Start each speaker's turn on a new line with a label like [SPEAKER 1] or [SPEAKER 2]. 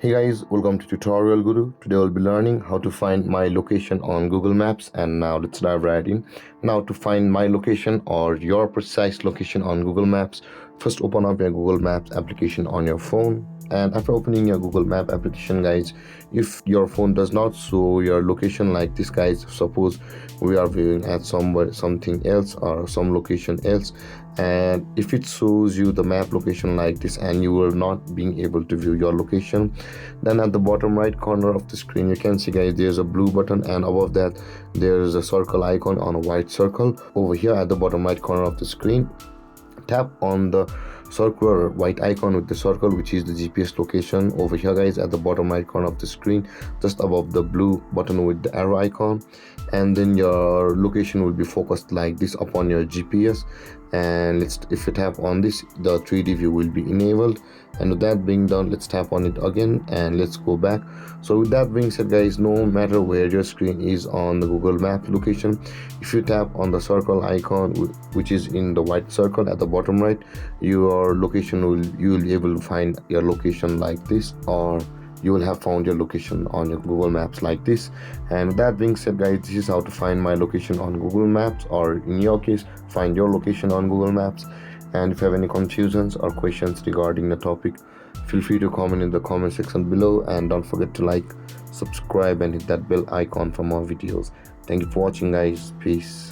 [SPEAKER 1] Hey guys, welcome to Tutorial Guru. Today we'll be learning how to find my location on Google Maps, and now let's dive right in. Now to find my location or your precise location on Google Maps, first open up your Google Maps application on your phone. And after opening your Google Map application, guys, if your phone does not show your location like this, guys, suppose we are viewing at something else or some location else, and if it shows you the map location like this and you will not being able to view your location, then at the bottom right corner of the screen you can see, guys, there's a blue button, and above that there is a circle icon on a white circle. Over here at the bottom right corner of the screen, tap on the circular white icon with the circle, which is the GPS location. Over here, guys, at the bottom right corner of the screen, just above the blue button with the arrow icon, and then your location will be focused like this upon your GPS. And if you tap on this, the 3D view will be enabled. And with that being done, let's tap on it again and let's go back. So with that being said, guys, no matter where your screen is on the Google Maps location, if you tap on the circle icon, which is in the white circle at the bottom right, your location you will be able to find your location like this, or you will have found your location on your Google Maps like this. And with that being said, guys, this is how to find my location on Google Maps, or in your case, find your location on Google Maps. And if you have any confusions or questions regarding the topic, feel free to comment in the comment section below, and don't forget to like, subscribe, and hit that bell icon for more videos. Thank you for watching, guys. Peace.